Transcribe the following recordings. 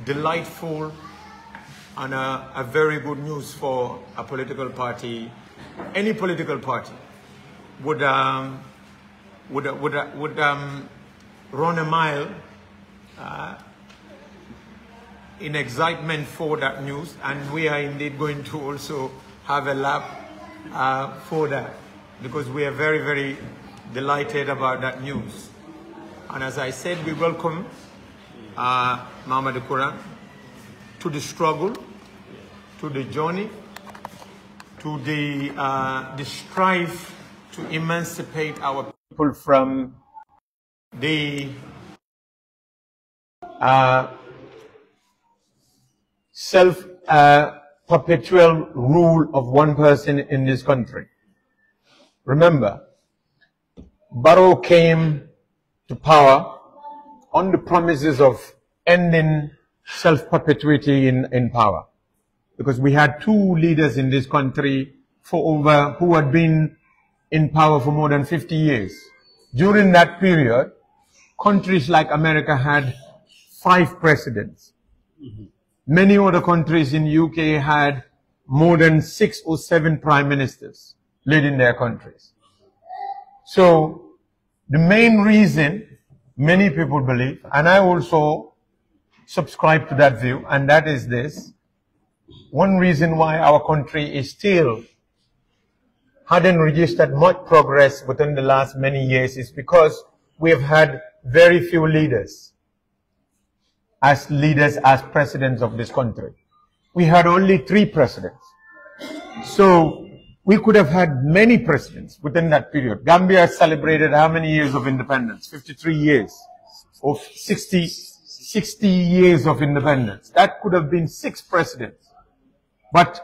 delightful and a very good news for a political party. Any political party would run a mile in excitement for that news, and we are indeed going to also have a lap for that, because we are very, very delighted about that news. And as I said, we welcome Mamadi Kurang to the struggle, to the journey, to the strive to emancipate our people from the perpetual rule of one person in this country. Remember, Barrow came to power on the promises of ending self-perpetuity in power, because we had two leaders in this country who had been in power for more than 50 years. During that period, countries like America had 5 presidents. Many other countries in the UK had more than 6 or 7 prime ministers leading their countries. So the main reason many people believe, and I also subscribe to that view, and that is this: one reason why our country is still hadn't registered much progress within the last many years is because we have had very few leaders as presidents of this country. We had only 3 presidents. So we could have had many presidents within that period. Gambia celebrated how many years of independence? 53 years. Or 60 years of independence. That could have been 6 presidents. But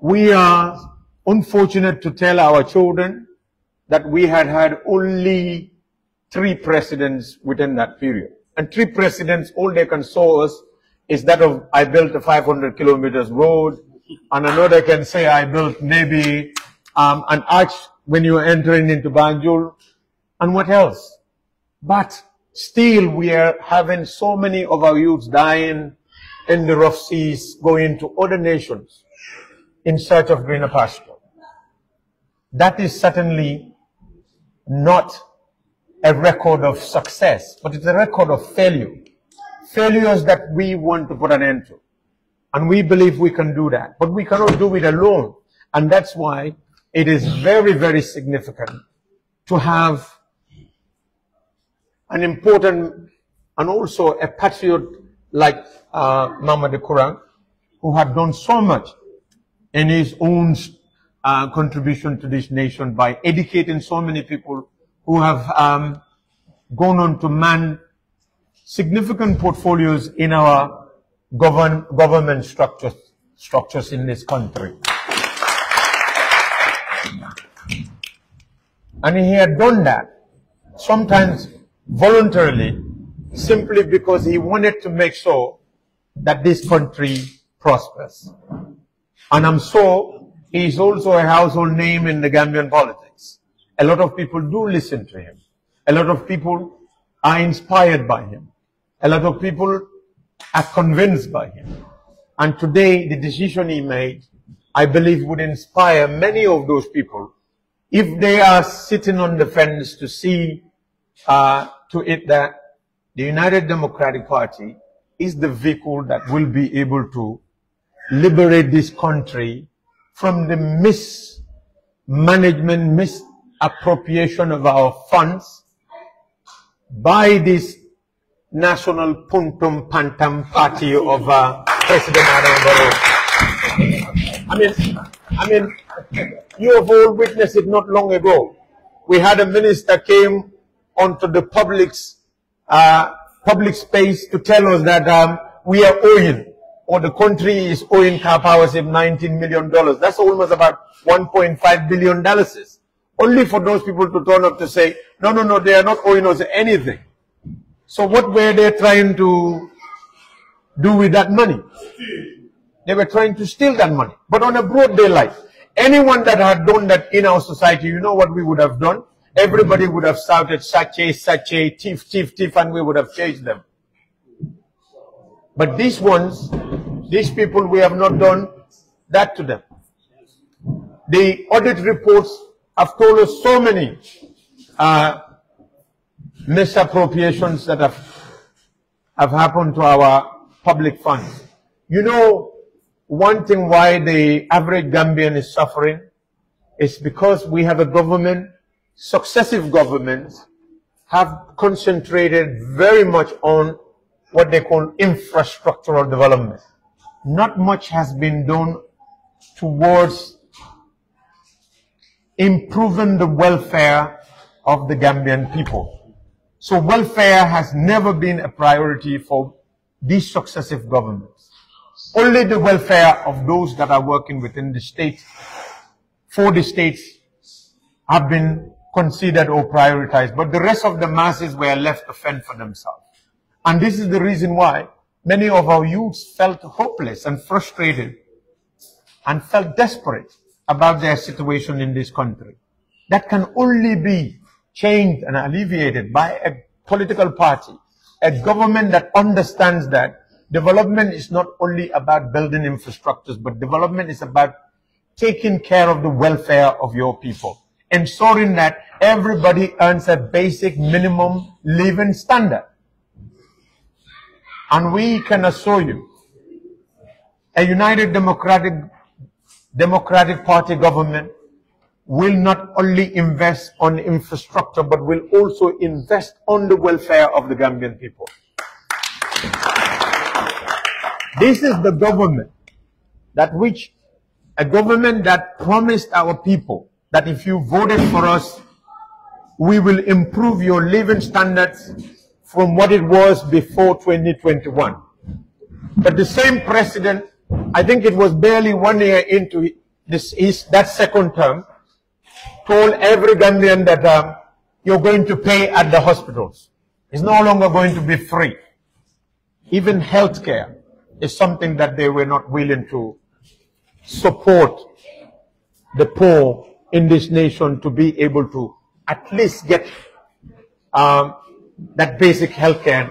we are unfortunate to tell our children that we had only 3 presidents within that period. And 3 presidents, all they can show us is that of, I built a 500 kilometers road, and another can say I built maybe an arch when you are entering into Banjul, and what else? But still we are having so many of our youths dying in the rough seas, going to other nations in search of greener pasture. That is certainly not a record of success, but it's a record of failure. Failures that we want to put an end to. And we believe we can do that. But we cannot do it alone. And that's why it is very, very significant to have an important and also a patriot like Mamadi Kurang, who had done so much in his own contribution to this nation by educating so many people who have gone on to man significant portfolios in our government structures in this country. And he had done that, sometimes voluntarily, simply because he wanted to make sure that this country prospers. And I'm sure he is also a household name in the Gambian politics. A lot of people do listen to him. A lot of people are inspired by him. A lot of people are convinced by him. And today, the decision he made, I believe, would inspire many of those people, if they are sitting on the fence, to see to it that the United Democratic Party is the vehicle that will be able to liberate this country from the mismanagement, misappropriation of our funds by this national puntum pantam party of President Adam Barrow. I mean, you have all witnessed it not long ago. We had a minister came onto the public space to tell us that we are owing, or the country is owing 𝒂𝒂𝒏 $19 million. That's almost about $1.5 billion. Only for those people to turn up to say, no, they are not owing us anything. So what were they trying to do with that money? They were trying to steal that money, but on a broad daylight. Anyone that had done that in our society, you know what we would have done? Everybody would have shouted, "Sache, sache, thief, thief, thief," and we would have chased them. But these ones, these people, we have not done that to them. The audit reports have told us so many misappropriations that have happened to our public funds. You know, one thing why the average Gambian is suffering is because we have a government, successive governments have concentrated very much on what they call infrastructural development. Not much has been done towards improving the welfare of the Gambian people. So welfare has never been a priority for these successive governments. Only the welfare of those that are working within the state, for the states, have been considered or prioritized, but the rest of the masses were left to fend for themselves. And this is the reason why many of our youths felt hopeless and frustrated and felt desperate about their situation in this country. That can only be changed and alleviated by a political party, a government that understands that development is not only about building infrastructures, but development is about taking care of the welfare of your people, ensuring that everybody earns a basic minimum living standard. And we can assure you, a United Democratic Party government will not only invest on infrastructure, but will also invest on the welfare of the Gambian people. This is the government a government that promised our people that if you voted for us, we will improve your living standards from what it was before 2021. But the same president, I think it was barely 1 year into that second term, told every Gambian that you're going to pay at the hospitals. It's no longer going to be free. Even healthcare is something that they were not willing to support the poor in this nation to be able to at least get that basic healthcare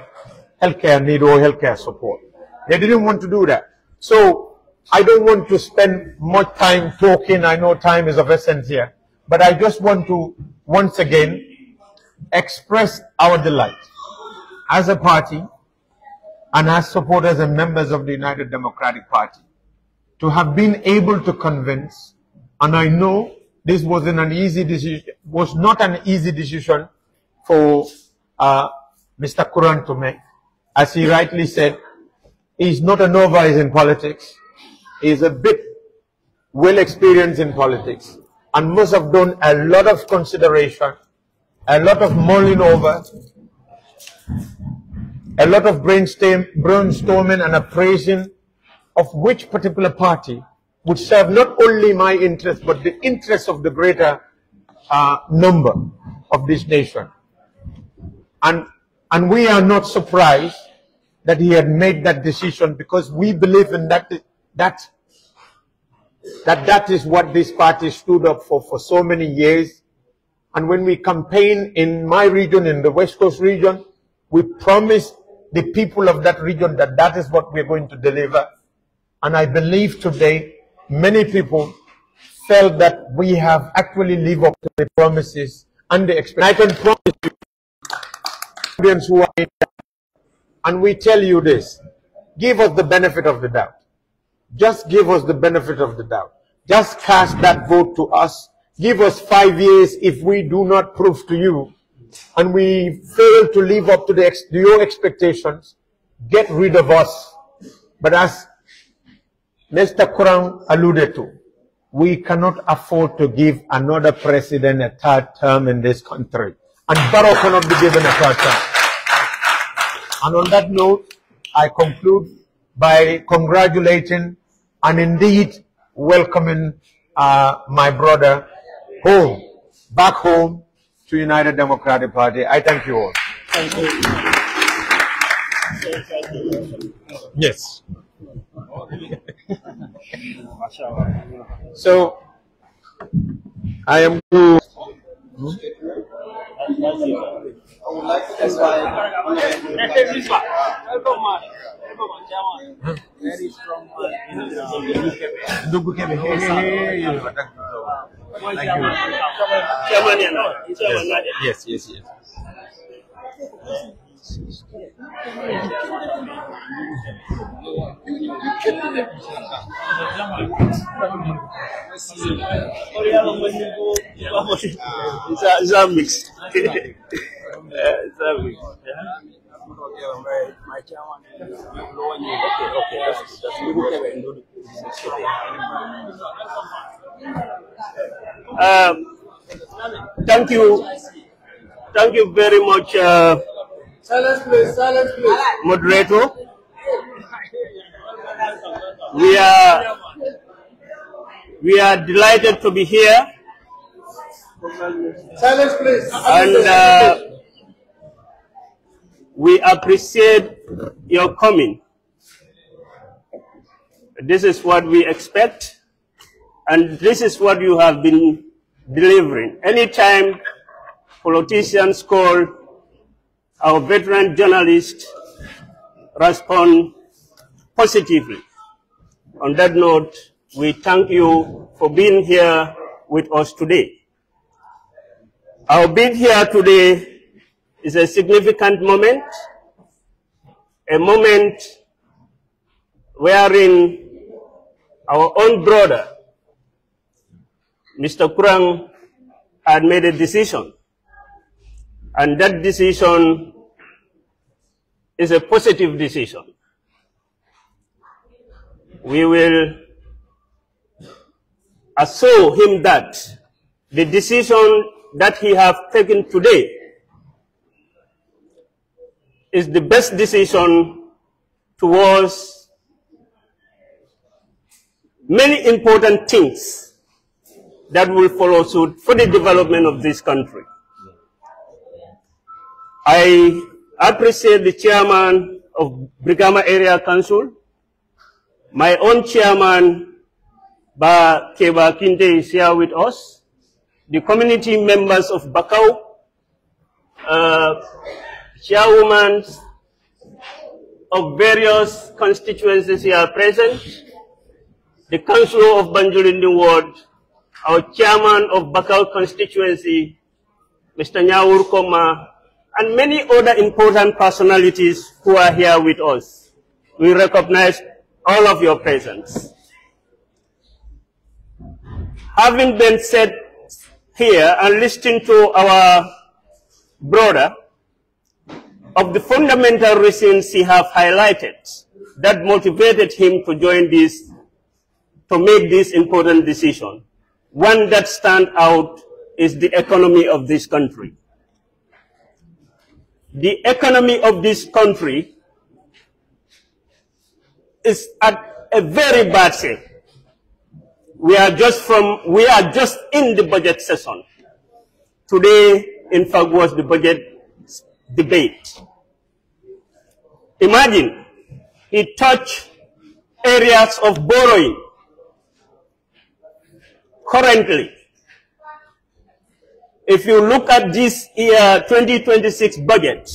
need or healthcare support. They didn't want to do that. So I don't want to spend much time talking. I know time is of essence here, but I just want to once again express our delight as a party and as supporters and members of the United Democratic Party to have been able to convince, and I know this wasn't an easy decision, was not an easy decision for Mr. Kurang to make. As he rightly said, he's not a novice in politics. He's a bit well experienced in politics and must have done a lot of consideration, a lot of mulling over, a lot of brainstorming and appraising of which particular party would serve not only my interest, but the interest of the greater number of this nation. And we are not surprised that he had made that decision, because we believe in that is what this party stood up for so many years. And when we campaign in my region, in the West Coast region, we promised the people of that region that that is what we're going to deliver. And I believe today many people felt that we have actually lived up to the promises and the expectations. I can promise you, Indians who are in that, and we tell you this, give us the benefit of the doubt. Just give us the benefit of the doubt. Just cast that vote to us. Give us 5 years. If we do not prove to you and we fail to live up to your expectations, get rid of us. But as Mr. Kurang alluded to, we cannot afford to give another president a third term in this country. And Barrow cannot be given a third term. And on that note, I conclude by congratulating and indeed welcoming my brother home, back home to United Democratic Party. I thank you all. Thank you. Yes. So I am to would like to invite very strong Yes. It's a mix. my chairman. Thank you very much, Silence, please. moderator. We are delighted to be here, Silence, please. and we appreciate your coming. This is what we expect, and this is what you have been delivering. Anytime politicians call, our veteran journalists respond positively. On that note, we thank you for being here with us today. Our being here today is a significant moment, a moment wherein our own brother, Mr. Kurang, had made a decision, and that decision is a positive decision. We will assure him that the decision that he has taken today is the best decision towards many important things that will follow suit for the development of this country. I appreciate the chairman of Brikama Area Council, my own chairman, 𝒂𝒄𝒄𝒏 is here with us, the community members of Bakau, chairwomen of various constituencies here present, the councillor of Banjulindi Ward, our chairman of Bakau constituency, Mr. Nyawur Koma, and many other important personalities who are here with us. We recognize all of your presence. Having been said here and listening to our brother, of the fundamental reasons he have highlighted that motivated him to join this, to make this important decision, one that stands out is the economy of this country. The economy of this country is at a very bad shape. We are just in the budget session. Today, in fact, was the budget debate. Imagine, it touched areas of borrowing. Currently, if you look at this year 2026 budget,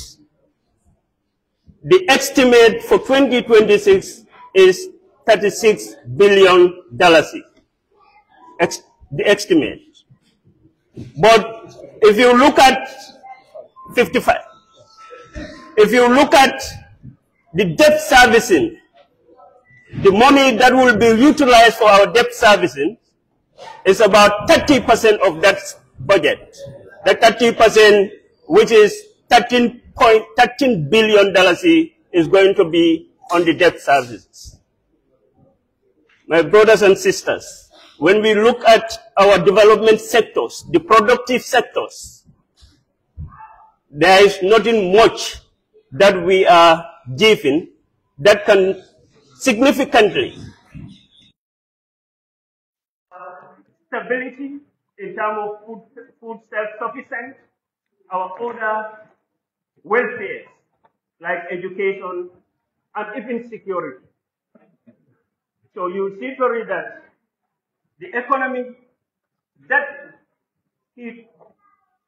the estimate for 2026 is $36 billion. The estimate. But if you look at 55, if you look at the debt servicing, the money that will be utilized for our debt servicing is about 30% of that budget. That 30%, which is $13 billion, is going to be on the debt services. My brothers and sisters, when we look at our development sectors, the productive sectors, there is nothing much that we are giving that can significantly stability in terms of food self-sufficient, our other welfare, like education and even security. So you see to read that the economy that he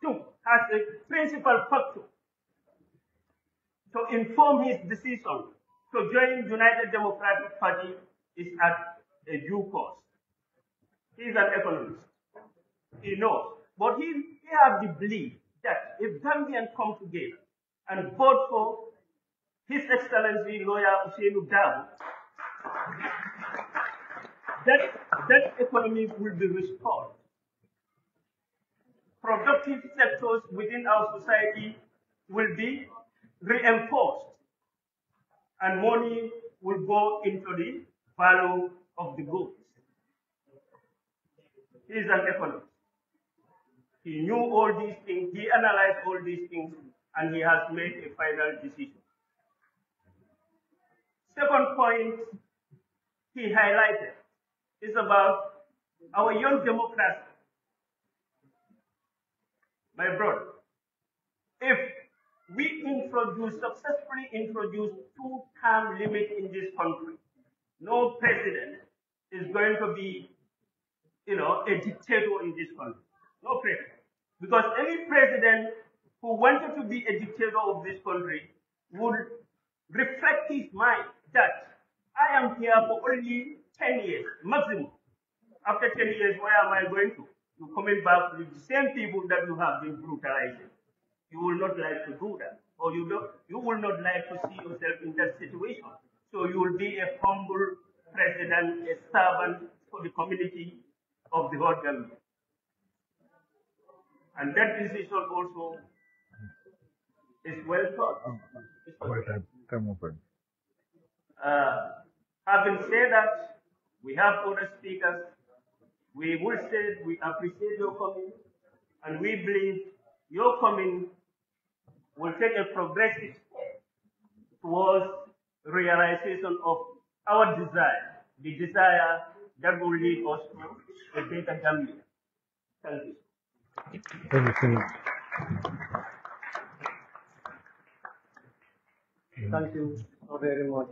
took as a principal factor to inform his decision to join United Democratic Party is at a due course. He is an economist. He knows. But he has the belief that if Gambians come together and vote for His Excellency Lawyer Ousainou Darboe, that economy will be restored. Productive sectors within our society will be reinforced, and money will go into the value of the goods. He is an economist. He knew all these things, he analyzed all these things, and he has made a final decision. Second point he highlighted is about our young democracy. My brother, if we successfully introduce two-term limit in this country, no president is going to be, a dictator in this country. No president. Because any president who wanted to be a dictator of this country would reflect his mind that I am here for only 10 years, maximum. After 10 years, where am I going to? You're coming back with the same people that you have been brutalizing. You will not like to do that. Or you will not like to see yourself in that situation. So you will be a humble president, a servant for the community of the whole Gambia. And that decision also is well thought. Having said that, we have other speakers. We will say we appreciate your coming, and we believe your coming will take a progressive step towards realization of our desire, the desire that will lead us to a better Gambia. Thank you. Thank you so very much.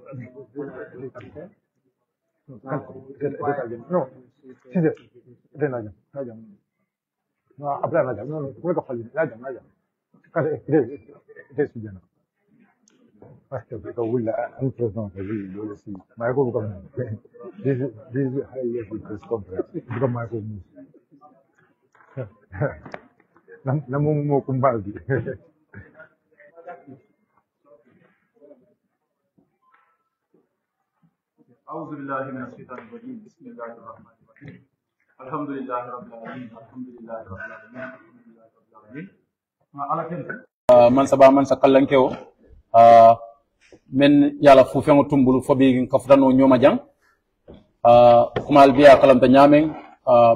أعوذ بالله من الشيطان الرجيم بسم الله الرحمن الرحيم الحمد لله رب العالمين الحمد لله رب العالمين الحمد لله رب العالمين على كم من سبا من سكالن كيو من يالا فوفيو تمبلو فبي كفرانو نيوما جان كمال بيا كلام تنيامين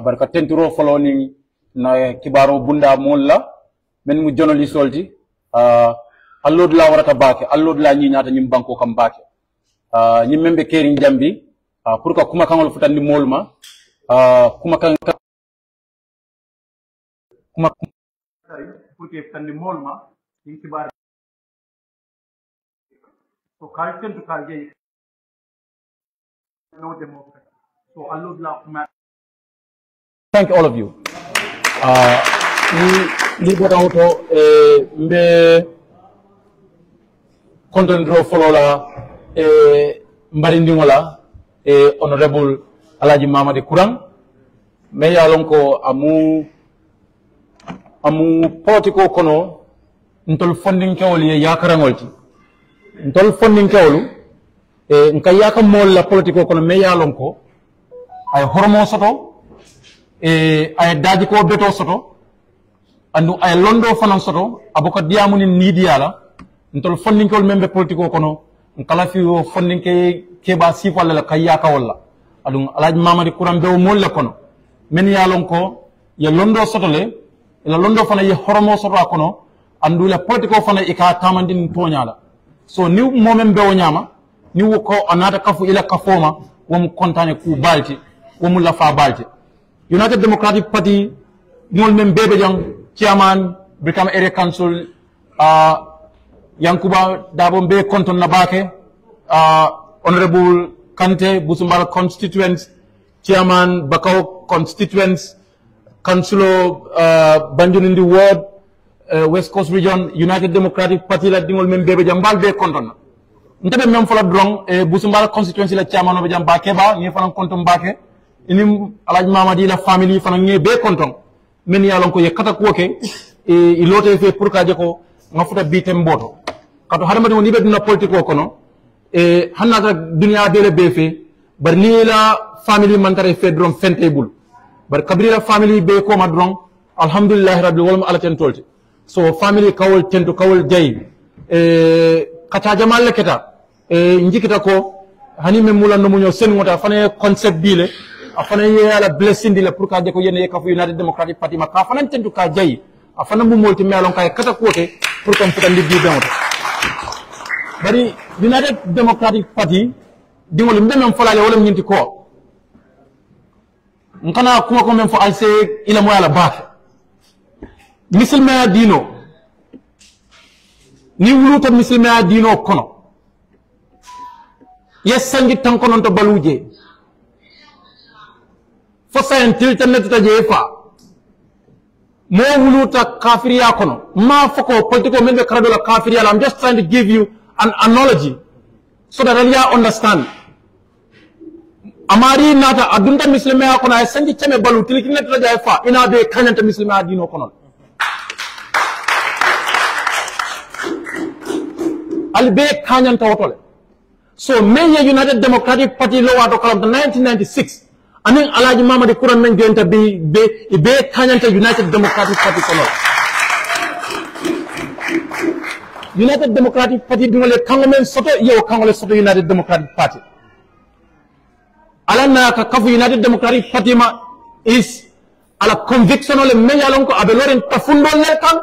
بركة تنترو فلونين na kibaro bunda molla men mu jonoli solti allod la warata bake allod la ñi ñata ñim banko kam bake ñim membe keri jambi pour que kuma kangol futandi molma kuma kan kuma pour que futandi molma ñi kibar so kalten to kalje no democracy so allod la kuma. Thank all of you. Ni bota auto mbe content draw follow la mbarindingola honorable Alagie Mamadi Kurang me yalonko amu politiko kono ntol funding kewol ye yakarangolti ntol funding kewolu nka yakam mol la politiko kono me yalonko ay hormo soto ay daji ko beto soto andu ay londo fanan soto abuka diamuni nidiala ntol funding kewol membe politiko kono nkala fi funding ke ba sifal la kayya ka walla adu Alagie Mamadi Kurang be mol la kono men yalon ko ye londo soto le la londo fana ye horomo soto kono andu la politiko fana ika tamandin toñala so ni momem be o nyama ni ko anata kafu ila kafoma wom kontane ku balti wom la fa balti United Democratic Party mol mem bebe jang chairman Brikama Area Council Yankuba Dabo be konton na bake honorable Kante Busumbala constituents chairman Bakau constituents councilor Banjul in the ward West Coast Region United Democratic Party la dingol men bebe jambal be konton ntabe mem fola drong e busumbala constituency la chairman be jamba keba ni fana konton bake ini Alagie Mamadi la family fana ngi be konton men yalon ko ye kata ko ke e ilote fe pour ka je ko ngafuta bitem boto kato hadamadi woni be dina politique ko no e hanata dunya dele be fe bar ni la family mantare fe drom fentable bar kabri la family be ko ma drom alhamdulillah rabbil alamin ala ten tolti so family kawol tento kawol jay kata jamal leketa njikita ko hani men mula no munyo sen ngota fane concept bile afana ye ala blessing dile pour ka je ko yene ka fu United Democratic Party ma ka fana tento ka jay afana mu molti melon kay kata ko te pour comme futa ndi bidon bari United Democratic Party dingol mbem folale wala nyinti ko nkana kuma ko men fo alse ila mo ala baake misilmaya dino ni wuluta misilmaya dino kono yesangi tankonon to baluje fo sayen tiltanetita je fa mo wuluta kafiriya kono ma foko politiko men be karadola kafiriya. I'm just trying to give you an analogy so that you understand. Amari nata adunta misilmaya kono ay sangi chame balu tilkinetita je fa ina be kanyanta misilmaya dino kono albe kanyanta wotole. So many United Democratic Party law to kalam 1996 anin Alagie Mamadi Kurang men jointa be kanyanta United Democratic Party kono. United Democratic Party dingole kangomen soto yo kangole soto United Democratic Party. Alana ka kafu United Democratic Party ma is ala conviction ole menyalon ko abeloren tafundo lekan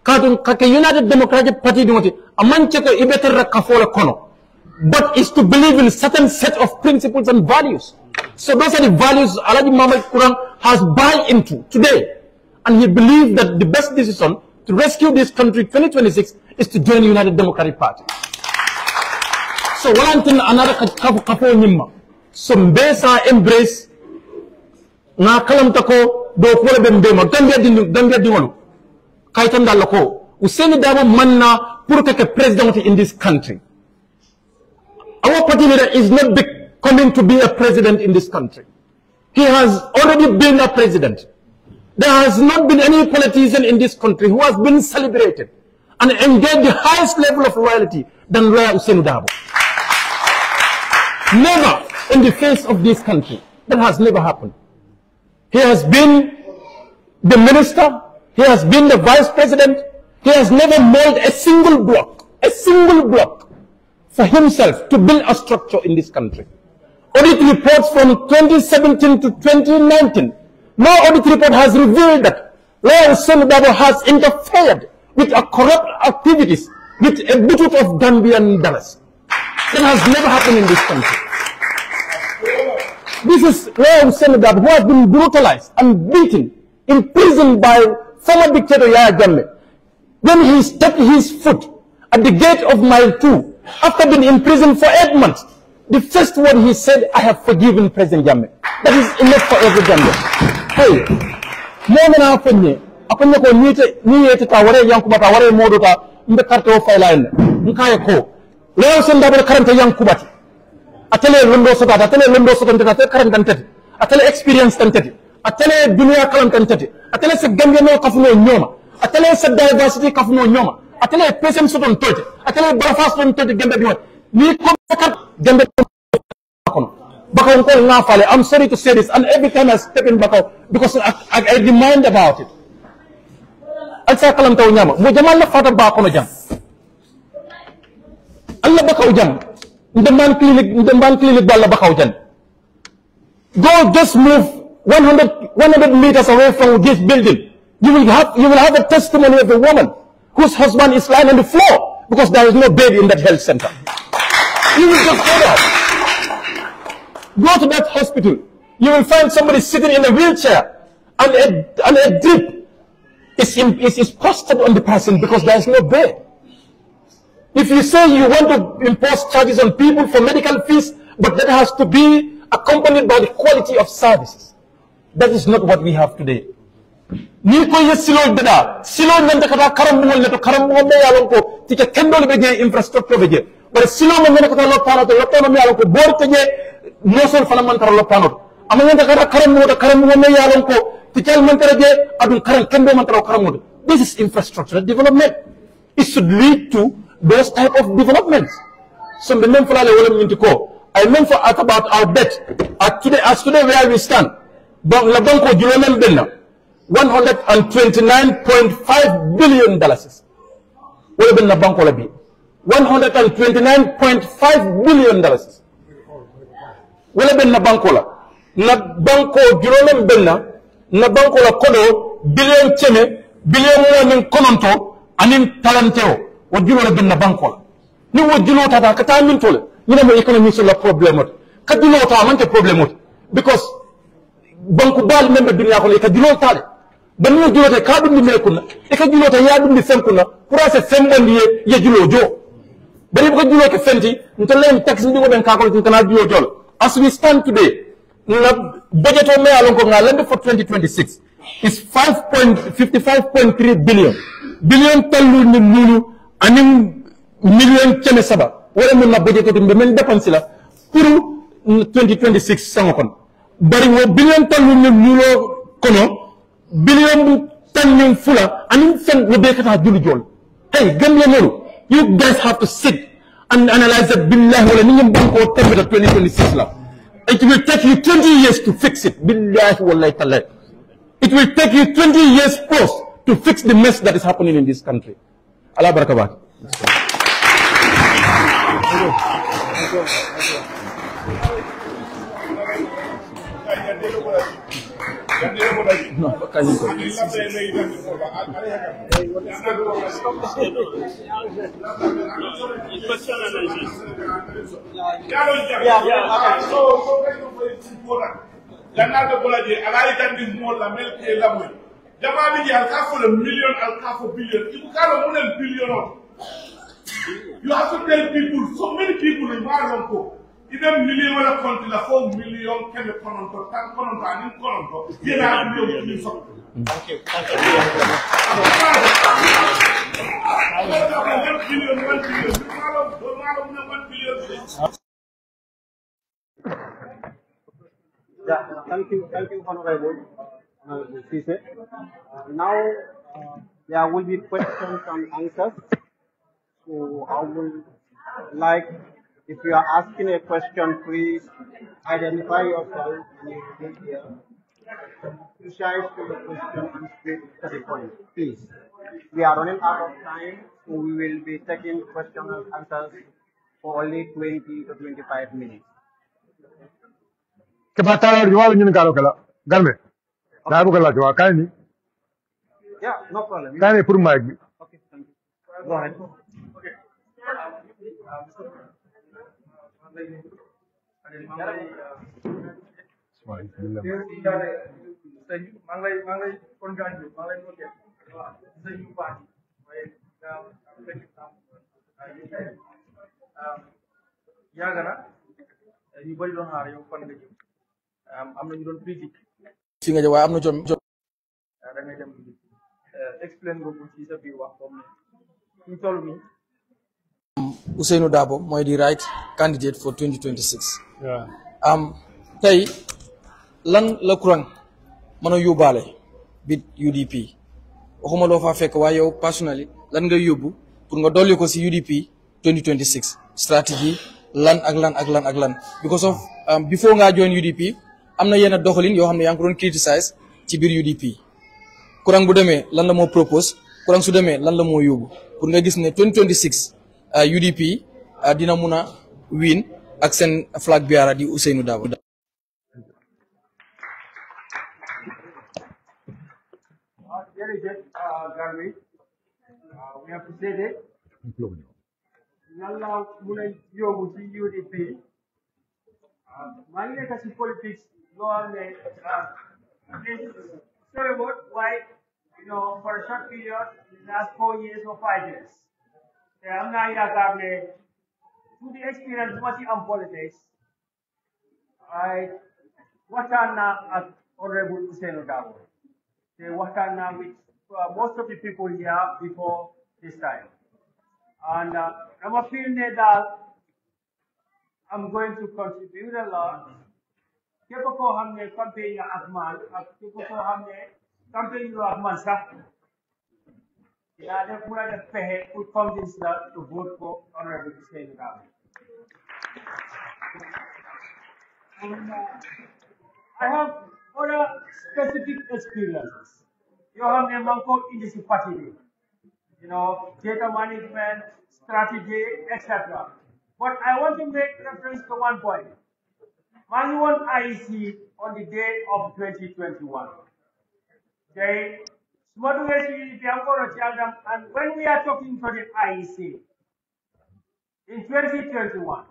kadun kake United Democratic Party dingoti amanche ko ibeter kafola kono, but is to believe in certain set of principles and values. So those are the values Alagie Mamadi Kurang has bought into today, and he believes that the best decision to rescue this country 2026 is to join the United Democratic Party. So walantin another kafo nyimma so mbesa embrace na kalam tako do ko be mbema gambia dingolu kaytan dal ko Ousainou Darboe manna pour que president in this country. Our party leader is not coming to be a president in this country. He has already been a president. There has not been any politician in this country who has been celebrated and enjoyed the highest level of loyalty than Lawyer Ousainou Darboe. Never in the face of this country. That has never happened. He has been the minister. He has been the vice president. He has never molded a single block for himself to build a structure in this country. Audit reports from 2017 to 2019. No audit report has revealed that Lawyer Ousainou Darboe has interfered with a corrupt activities with a boutique of Gambian dollars. That has never happened in this country. This is Lawyer Ousainou Darboe, who has been brutalized and beaten, imprisoned by former dictator Yahya Jammeh. When he stepped his foot at the gate of Mile 2, after being imprisoned for 8 months, the first word he said, I have forgiven President Jammeh. That is enough for every Gambian. Hey, momena afonye, akonye ko niyete ta ware yankubata ware modota mbe carte o fayla en nkaye ko Lawyer Ousainou Darboe karanta yankubati atele londo sota atele karanta tantati atele experience tantati atele dunia kalam tantati atele se Gambia no kafuno nyoma atele se diversity kafuno nyoma atele person soton tote atele brafas ton tote Gambia bi ni ko kat Gambia kono bakaw ko nga fale. I'm sorry to say this, and every time I step in bakaw because I demand about it. Alsa kalam taw nyama mo jamal la fata ba kono jam Allah bakaw jam ndemban clinic balla bakaw jam. Go just move 100 meters away from this building. You will have a testimony of a woman whose husband is lying on the floor because there is no bed in that health center. You will just go there. Go to that hospital. You will find somebody sitting in a wheelchair and a drip is posted on the person because there is no bed. If you say you want to impose charges on people for medical fees, but that has to be accompanied by the quality of services. That is not what we have today. ni ko ye silo dada silo nan kata karam mo le to karam mo me yalon ko tike kendol be je infrastructure be je bare silo mo ngene kata lopano to lopano me yalon ko bor te je no sol fana man tar lopano ama ngene kata karam mo me yalon ko tikal man tar je adun karam kendo man tar karam mo. This is infrastructure development. It should lead to those type of developments. So the name for I meant for about our debt. As today where we stand, la banko jilomem benna $129.5 billion. Wala benna banko la bi $129.5 billion. Wala benna banko la na banko jilomem benna na banko la kodo billion cheme billion mo min kononto anin talanteo wo jilole benna banko la ni wo jilo tata kata min tole ni mo economy sur la problème ka jilo ta man te problème because banku bal membe dunya ko le ka jilo tale ban mo jilo te ka dum me kunna e ka jilo ta ya dum di sem kunna pour ase sem bondi ye jilo jo bari ko jilo ke fenti ntole tax ndi ko ben ka ko kana jilo jol as we stand today na budget o me alon ko ngalande for 2026 is 55.3 billion tallu ni nulu anim million keme saba wala mun na budget to men dépense la pour 2026 sango kon bari wo billion tallu ni nulu kono billion tan fula anim fen wo be kata julu jol hey gam le nolu you guys have to sit and analyze it billahi wala ni ngam banko tembe 2026 la it will take you 20 years to fix it billahi wallahi ta'ala. It will take you 20 years plus to fix the mess that is happening in this country. Allah barakabah. Jangan boleh Alagie dan di mall la mel ke la moy jama bi al ka fo million al ka fo billion ibu kala munen billion. You have to tell people, so many people in Marlonko, even million wala konti la 4 million keme kononto tan kononto anin kononto yena million ni so. Thank you. Yeah, thank you, Honorable 𝒂𝒄𝒄𝒆𝒍. Now there will be questions and answers. So I would like, if you are asking a question, please identify yourself and your media. Precise to the question and straight to the point, please. We are running out of time, so we will be taking questions and answers for only 20 to 25 minutes. Yeah, no problem. Okay, thank you. Go ahead. Explain go ci sa biir wax comme ñu tollu ni 𝒂𝒐𝒊𝒏 mooy di right candidate for 2026. Tey lan la Kurang mën a yóbbaale bit UDP waxuma loo faa fekk waaye yow personally lan nga yóbbu pour nga dolli ko si UDP 2026 stratégie lan ak lan because of before nga join UDP am na yenn doxalin yoo xam ne yaa ngi ko doon criticize ci biir UDP Kurang bu demee lan la moo propose Kurang su demee lan la moo yóbbu pour nga gis ne 2026 UDP dina mun a win ak seen flag bearer di 𝒂𝒐𝒊𝒏. We have to say that Yalla Mulay Yogu UDP. My legacy politics, sorry about why, for a short period, the last 4 years or 5 years. I'm not to the experience much in politics. What are now Honorable 𝒂𝒐𝒊𝒏. They worked with most of the people here before this time. And I'm a feeling that I'm going to contribute a lot. People call him the campaign Ahmad, people call him the campaign Ahmad Sah. Yeah, they put a pay to convince that to vote for Honorable Hussein Rabi. And I have other specific experiences. You have a man called in this party, data management, strategy, etc. But I want to make reference to one point. Man won IEC on the day of 2021. Okay? And when we are talking to the IEC, in 2021,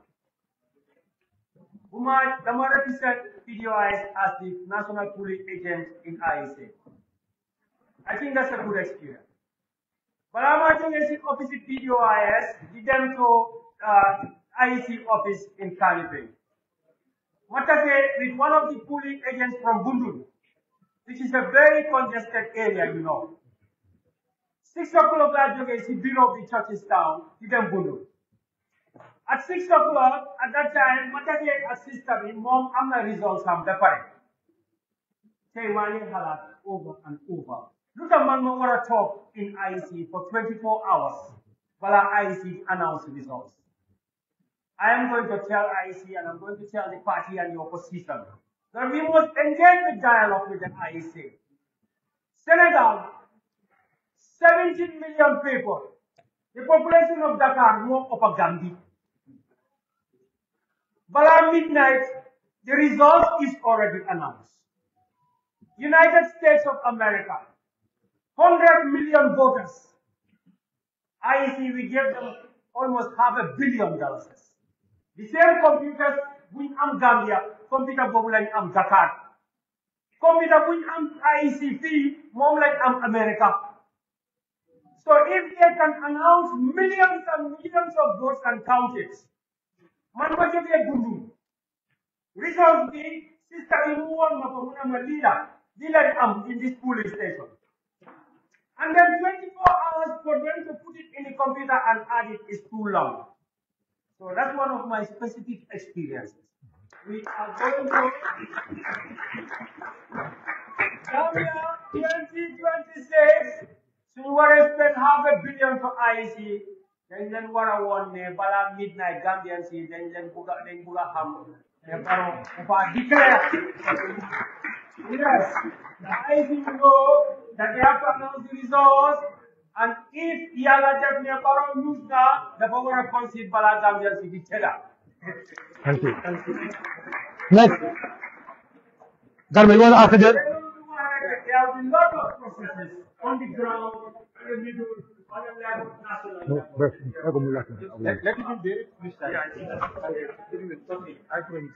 Dama represent PDOIS as the national pooling agent in IEC. I think that's a good experience. But I'm going to office of PDOIS, lead them to IEC office in Calibre. What I say with one of the pooling agents from Bundul, which is a very congested area, 6 o'clock, I see Bureau of the Churches town, Tidem Bundul. At 6 o'clock, at that time, what I say, assistant me, Mom, I'm the results from the parent. Say, over and over. Look at man want to talk in IEC for 24 hours while IEC announce the results. I am going to tell IEC and I'm going to tell the party and the opposition that we must engage the dialogue with the IEC. Senegal, 17 million people. The population of Dakar more upper Gambia. But at midnight, the result is already announced. United States of America, 100 million voters. IEC, we gave them almost $500 million. The same computers we am Gambia, computer bobu lañ am Dakar. Computer we am IEC fee, mom like am America. So if they can announce millions and millions of votes and count it, man ma joge bundu. Results be sister in one ma leader am in this polling station. And then 24 hours for them to put it in the computer and add it is too long. So that's one of my specific experiences. We are going to Gambia 2026. So we want to spend $500 million for IEC. Then what I want bala midnight Gambian see then buga ham. If I declare yes, the IEC will go that they have to announce the results. And if Yala Jabnia Paro Musta, the power of conceit Bala Gambian City Cheda. Thank you. Next. Garmel, one after that. There have been a lot of processes on the ground, in the middle, on the level, national level. Let me be very precise. I think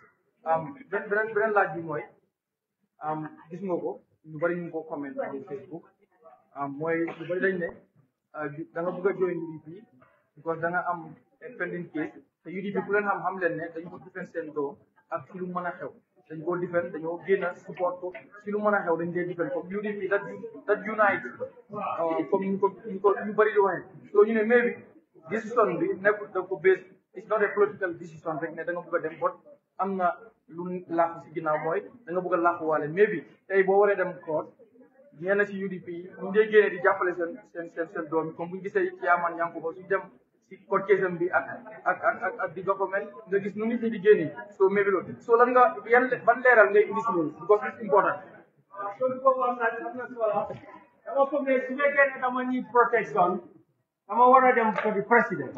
when large boy, this mogo, nobody will comment on Facebook. Moy nobody dañ ne da nga bëgg join UDP because da nga am pending case te UDP bu leen xam leen ne dañ ko defend seen do ak ci lu mëna xew dañ ko defend dañoo génn support ko ci lu mëna xew dañ dé defend comme UDP that unite comme ko ñu bari di waxe so ñu ne maybe decision bi nekk da ko base it's not a political decision rek ne da nga bëgg dem bot am na lu laax ci ginnaaw mooy da nga bëgg laax walé maybe tay bo waré dem court ñenn ci UDP ñu ngi génne di jàppale seen doom yi comme bu ñu gisee Yaaman Yankuba su dem ci court case bi ak di government nga gis nu nit ñi di génne so maybe loolu so lan nga ban leeral ngay indi si loolu because it's important. So before I'm not sure. Dama foog ne su fekkee ne dama need protection dama war a dem for the president.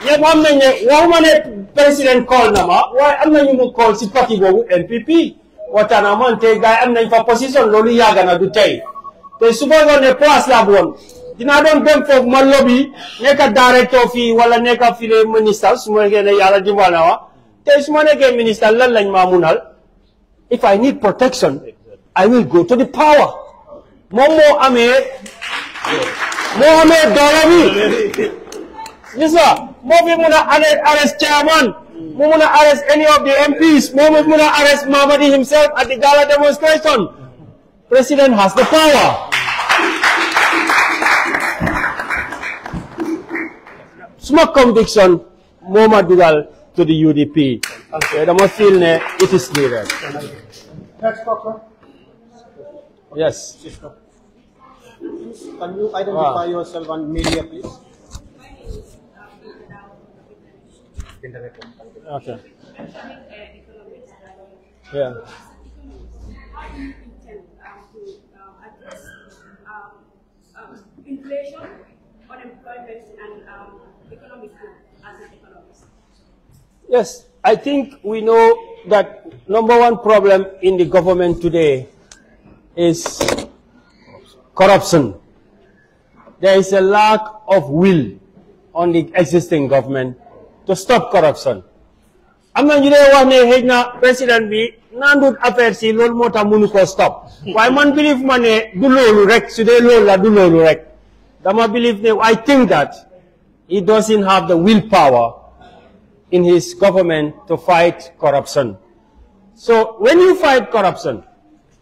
ñëpp xam nañ ne waxuma ne président call na ma waaye am nañu mu call si parti boobu NPP waxtaan ak man te gars yi am nañ fa position loolu yàgg na du tey te su ma doon ne place la woon dinaa doon dem foofu ma lobby nekk directeur fii wala nekk fii ministre su ma nekkee ne yàlla dimbal na wa te su ma nekkee ministre lan lañ ma munal if I need protection I will go to the power moom moo amee doole bi gis nga Mofi muna arrest chairman. Muna arrest any of the MPs. Muna arrest Mamadi himself at the gala demonstration. President has the power. Small conviction, Muhammad Dugal to the UDP. Okay, the most feel it is needed. Next talker. Yes. Can you identify yourself on media, please? Okay. Yeah. Inflation, unemployment, and economic growth as an economist. Yes, I think we know that number one problem in the government today is corruption. There is a lack of will on the existing government to stop corruption. I'm not saying that President B nandut affaire si lol mota munu ko stop. Why man believe mané du lolu rek su de lolu la du lolu rek. Dama believe ne I think that he doesn't have the willpower in his government to fight corruption. So when you fight corruption,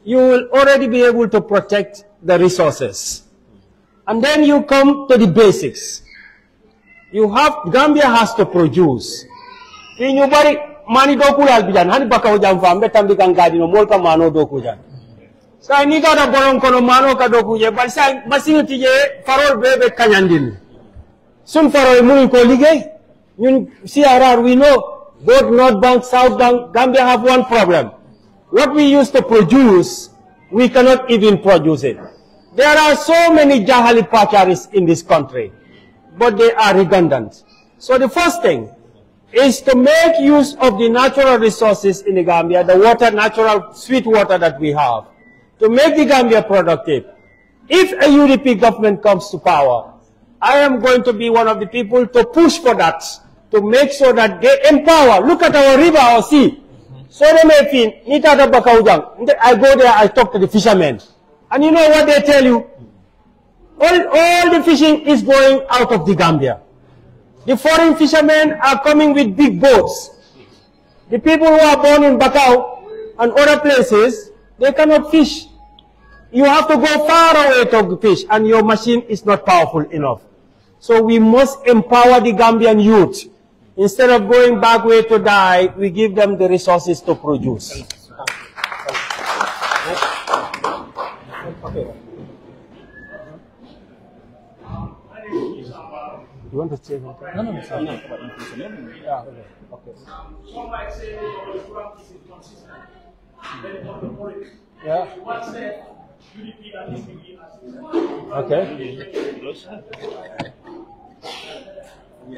you will already be able to protect the resources. And then you come to the basics. Gambia has to produce. Mani doku albijan, hani baka ujam fa mbeta mbika ngadi no molka mano doku jan. Sa ni ka da boron kono mano ka doku je, bal sa masinu tije farol bebe kanyandil. Sun farol muni ko ligay. Ñun CRR we know both North Bank, South Bank, Gambia have one problem. What we used to produce, we cannot even produce it. There are so many Jahali Pacharis in this country, but they are redundant. So the first thing is to make use of the natural resources in the Gambia, the water, natural sweet water that we have, to make the Gambia productive. If a UDP government comes to power, I am going to be one of the people to push for that, to make sure that they empower. Look at our river, our sea. So they may feel, I go there, I talk to the fishermen. And you know what they tell you? All the fishing is going out of the Gambia. The foreign fishermen are coming with big boats. The people who are born in Bakau and other places, they cannot fish. You have to go far away to fish, and your machine is not powerful enough. So we must empower the Gambian youth. Instead of going back way to die, we give them the resources to produce. You want to check? No. Yeah, okay. Some might say the Kurang is inconsistent. Then on the politics. Yeah. What said UDP and TPD as Okay.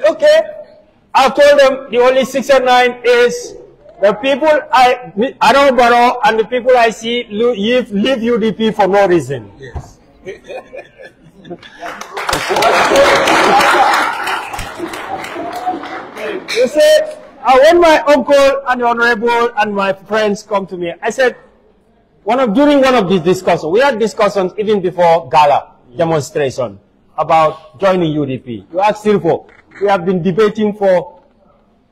Okay. I told them the only 6 and 9 is the people I don't borrow and the people I see leave UDP for no reason. Yes. You see, when my uncle and the honorable and my friends come to me, I said, during one of these discussions, we had discussions even before Gala demonstration about joining UDP. You asked Silvo, we have been debating for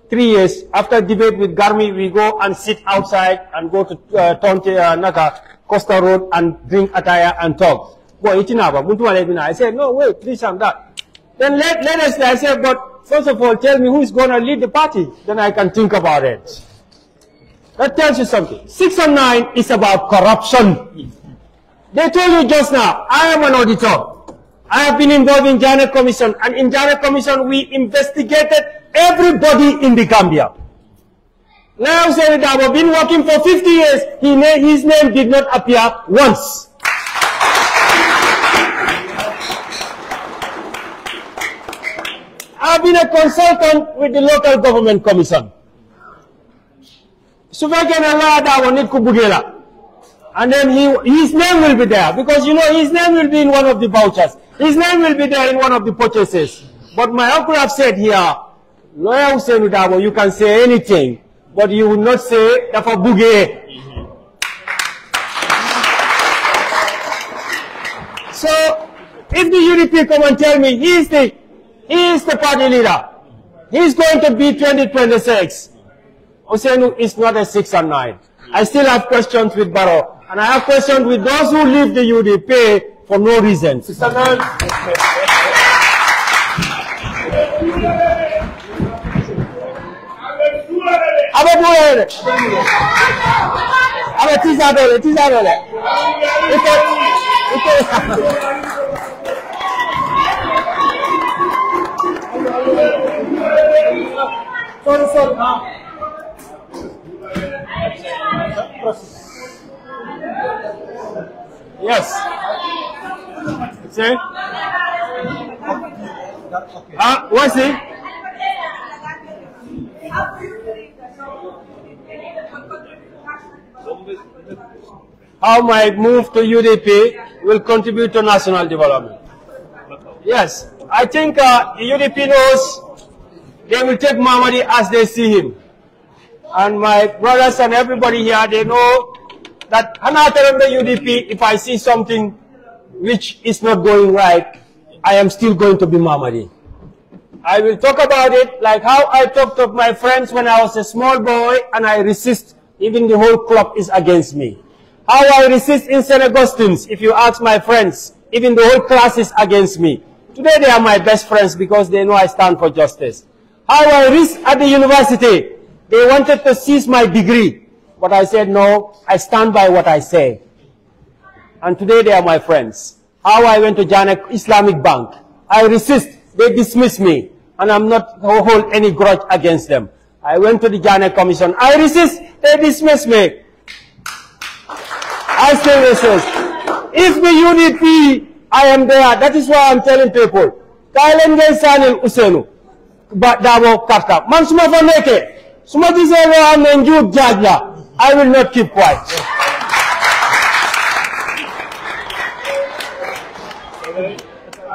3 years. After debate with Garmi, we go and sit outside and go to Costa Road and drink attaya and talk. I said, no, wait, this and that. Then let us, I said, but first of all, tell me who is going to lead the party. Then I can think about it. That tells you something. 6 and 9 is about corruption. They told you just now, I am an auditor. I have been involved in Janet Commission, and in Janet Commission, we investigated everybody in the Gambia. Now, Senator, I've been working for 50 years. His name did not appear once. I've been a consultant with the local government commission. And then his name will be there, because you know his name will be in one of the vouchers. His name will be there in one of the purchases. But my uncle have said here, Lawyer Hussein Udabo, you can say anything, but you will not say Dafa Buge. So if the UDP come and tell me he is the party leader, He's going to be 2026. Ousainou is not a 6 and 9. I still have questions with Barrow. And I have questions with those who leave the UDP for no reason. Yes. See? What's it? How my move to UDP will contribute to national development. Yes, I think the UDP knows they will take Mamadi as they see him. And my brothers and everybody here, they know that the UDP, if I see something which is not going right, I am still going to be Mamadi. I will talk about it like how I talked to my friends when I was a small boy and I resist, even the whole club is against me. How I resist in St. Augustine's, if you ask my friends, even the whole class is against me. Today they are my best friends because they know I stand for justice. How I risk at the university, they wanted to seize my degree, but I said no, I stand by what I say. And today they are my friends. How I went to Janek Islamic Bank, I resist, they dismiss me, and I'm not hold any grudge against them. I went to the Janek Commission, I resist, they dismiss me. I still resist. If the UDP, I am there. That is why I'm telling people. Thailand Sanil Ousainou, but Dabo Karta. Man suma faneke, suma jiselo amenju jajla. I will not keep quiet.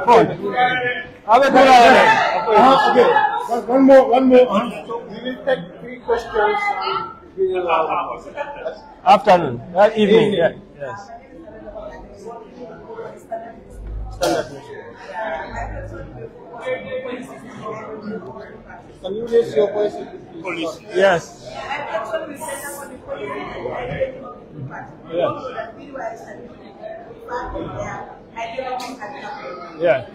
Okay. One more. We will take 3 questions. Afternoon, evening, yeah. Yes. Can you raise your voice? Police. Yes. Yeah.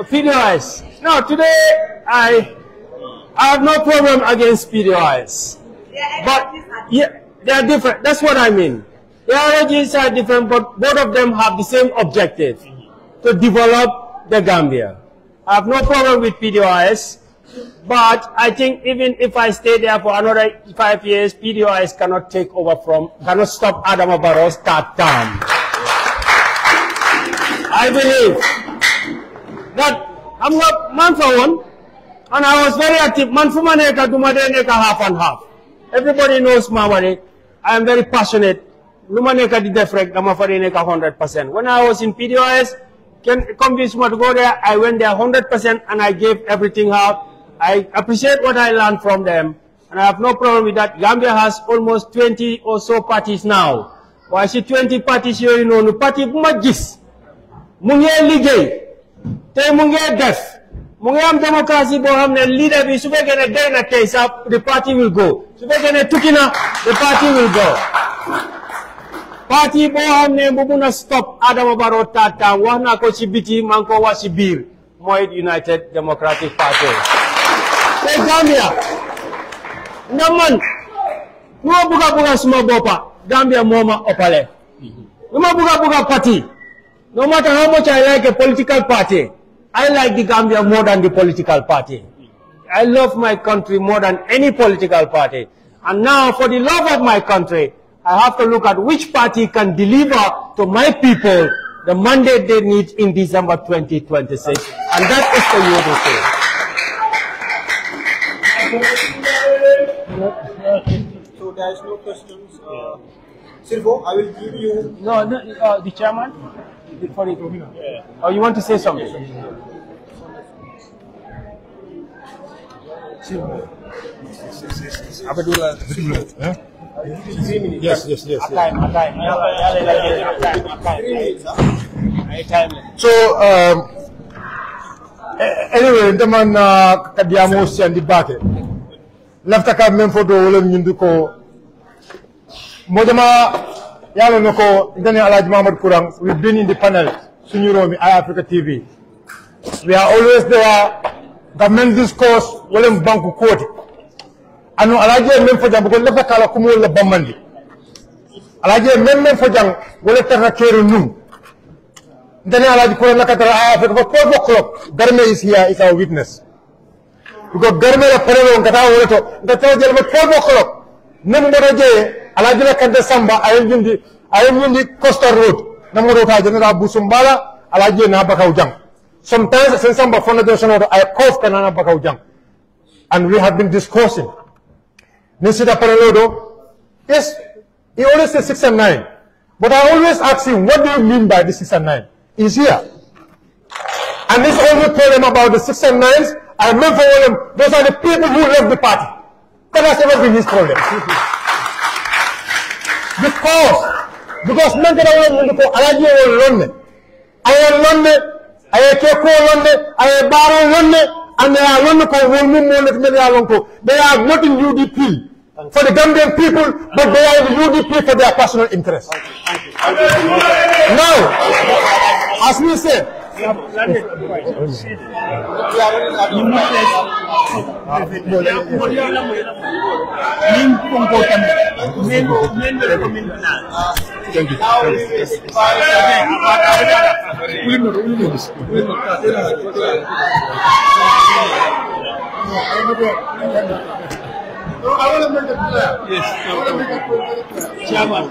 PDIs. No, today I have no problem against PDIs. But yeah, they are different. That's what I mean. The Alagies are different, but both of them have the same objective, to develop the Gambia. I have no problem with PDIs, but I think even if I stay there for another 5 years, PDIs cannot take over cannot stop Adama Barrow's third term. I believe that I'm not man for one, and I was very active. Man for maneka dumadeneka half and half. Everybody knows Mamadi. I am very passionate. Lumaneka di defrek damafarineka 100%. When I was in PDOS, can convince me to go there. I went there 100% and I gave everything out. I appreciate what I learned from them, and I have no problem with that. Gambia has almost 20 or so parties now. Why see 20 parties here, you know, no party bumagis. Munge ligay. Te munge def. Munge am democracy bo hamne leader bi sube gene dena tesa, the party will go. Sube gene tukina, the party will go. Party bo hamne bubuna stop Adama Barrow tata wana ko ci biti manko wa ci bir moy United Democratic Party. Te Gambia. Naman. No buga suma bopa. Gambia moma opale. No buga party. No matter how much I like a political party, I like the Gambia more than the political party. I love my country more than any political party. And now, for the love of my country, I have to look at which party can deliver to my people the mandate they need in December 2026. And that is the UDP. So there is no questions. Silvo, I will give you... No, the chairman? Before you go here. Yeah. Oh, you want to say something? Abdullah. Yes. So, anyway ndeman kadiamo sendi bake lafta ka même photo wala ñindi ko modama yalo nako ngani Alaji Muhammad Kurang, we've been in the panel suñu romi Africa TV. We are always there. Government discourse wala banku koti anu Alaji même fo jang ko lafta kala ko mo la bamandi Alaji même fo jang wala tarra keru num ndani Alaji Kurang nakatara Africa for 12 o'clock Garme is here, is our witness because Garme la parelo ngata wala to ngata jël ba 12 o'clock nem mo je Alaji la kande samba ayindi Costa Road nam mo ta general busumbala Alaji na bakaw jang. Sometimes since samba fonda de sono I cough kanana bakaw jang, and we have been discussing Nisida Parelodo. Yes, he always says 6 and 9, but I always ask him, what do you mean by the 6 and 9? He's here, and this always told him about the 6 and 9s. I remember for them, those are the people who left the party. That has never been his problem. Because men that are going to go, Alaji will London. I am London, I am London, I am Barrow London, and they are London they are not in UDP for the Gambian people, but they are in UDP for their personal interests. Now, as we said, Thank you. I want to make it clear. Yes. I want to make it clear. Chairman.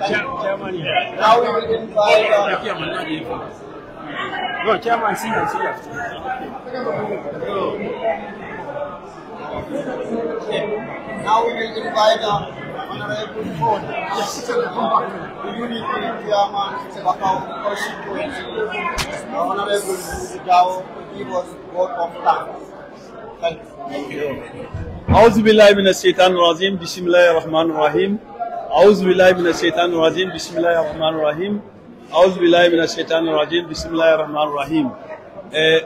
Now we will invite. No, Chairman, see you. Now we will invite Honorable Ford. Yes, the unity Chairman 𝒂𝒄𝒄𝒆𝒔, Honorable Jao, to give us vote of thanks. Thank you. أعوذ بالله من الشيطان الرجيم بسم الله الرحمن الرحيم أعوذ بالله من الشيطان الرجيم بسم الله الرحمن الرحيم أعوذ بالله من الشيطان الرجيم بسم الله الرحمن الرحيم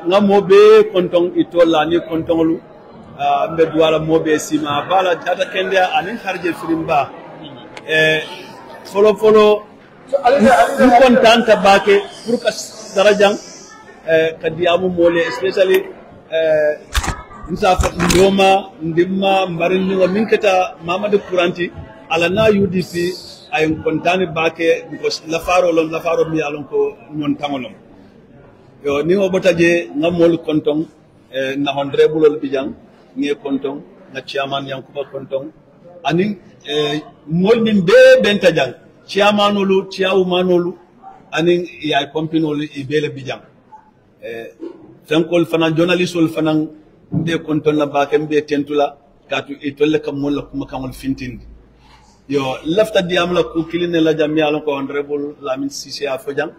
ngamobe kontong itola ni kontonglu mbe duala mobe sima bala data kende anin harje filimba follow ñu kontanta bake pour que darajang kadiamu mole especially Musafa Ndoma Ndimma Mbaringa Minketa Mamadi Kuranti Alana UDP I am contani bake because Lafaro mi alonko non tangolom. Yo ni obotaje ngamol kontong na honorable bijang ni kontong na chairman yankuba kontong ani mol min be bentajang chairmanolu chairmanolu ani ya compinolu ibele bijang fenkol fana journalistol fana mbe konton na bake mbe tentula katu itolle kam mon la kuma kamol fintindi yo lafta diam la ko kiline la jam yalon ko honorable Lamin Cissé afojang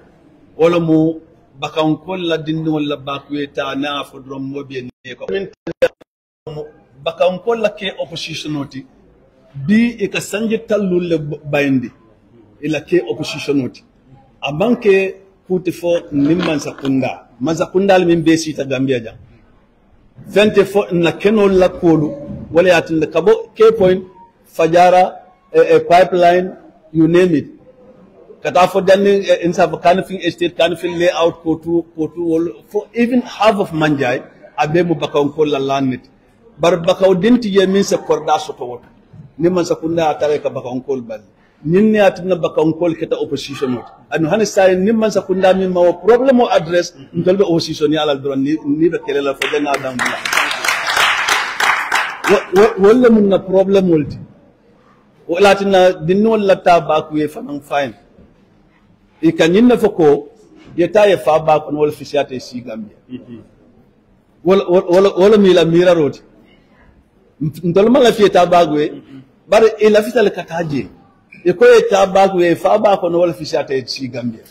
wala mu bakam ko la dindi wala bakweta na fodrom mobe ne ko bakam ko la ke opposition oti bi e ka sanje tallu le bayndi ila ke opposition oti abanke kuti fo nimman sakunda mazakunda min be sita Gambia jang 24 na keno la kolu wala yatin da kabo K point fajara a pipeline you name it kata for then in sa kanifing estate kanifing layout kotu for even half of manjay abe mu bakaw ko la lanit bar bakaw dinti ye min sa korda soto wot ni man sa kunda atare ka bakaw ko bal nin ne atina bakaw ko keta opposition wot anu hani say ni man sa kunda min ma problem o address ndolbe opposition ya ala dron ni be kelela fo den adam wala mun na problem multi wala tina dinno la tabak we fanang fine e kanin na foko yeta ye fa ba ko wala fisiate si Gambia wala mi la mira roti ndol ma la fieta bagwe bare e la fitale kataje e ko yeta bagwe fa ba ko wala fisiate si Gambia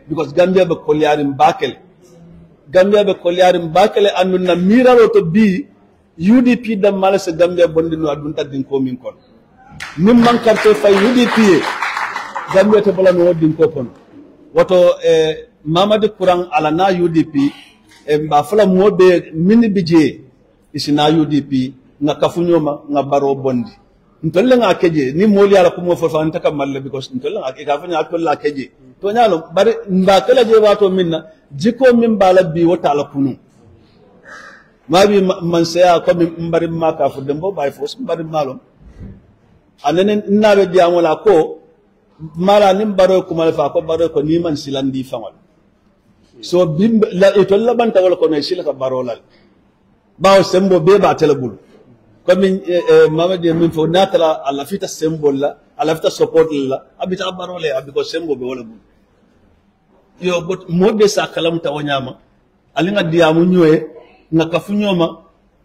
because Gambia be kolyarim bakele anu na mira roto bi UDP da mala se Gambia bondi no adunta din ko min kon nim man carte fay UDP Gambia te bala no din ko kon woto Mamadi Kurang ala na UDP mba fala mobe mini bije isina UDP nga kafunyoma nga baro bondi ntolle nga keje ni moli ala kumo fo fanta kamalle because ntolle nga kafanya atolla keje to nyalo bari mba kala je wato minna jiko min bala bi wata ala kunu mabi man saya ko min mbari maka fu dembo bay fo mbari malom anene nabe diamola ko mala nim baro ko mal fa ko baro ko ni man silandi fangol so bim la etolla banta wala ko ne silaka baro lal bawo sembo be ba telebul comme Mamadi min fo natala alla fita symbol la alla fita support la abita baro le abiko sembo be wala bul yo but modde sa kalam tawanyama alinga diamu nyoe nga kafunyoma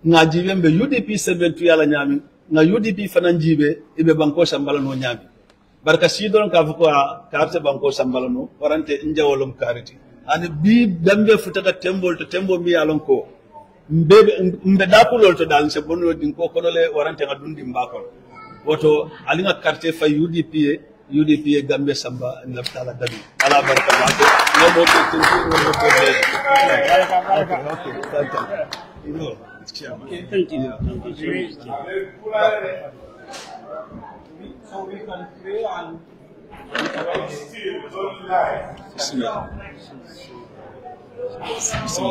nga jibembe UDP 72 yala nyami nga UDP fanan jibe ibe banko sambala no nyami barka sidon ka fuko carte banko sambala no warante njawolum kariti ani bi dambe futata tembol to tembo mi alon ko mbe dapulol to dal se bonno din ko konole warante nga dundi mbakol woto alinga carte fa UDP gambe samba naftala dabi ala barka baake no mo to tinki no mo to de okay thank you so we can pray and still don't lie. Bismillah. So,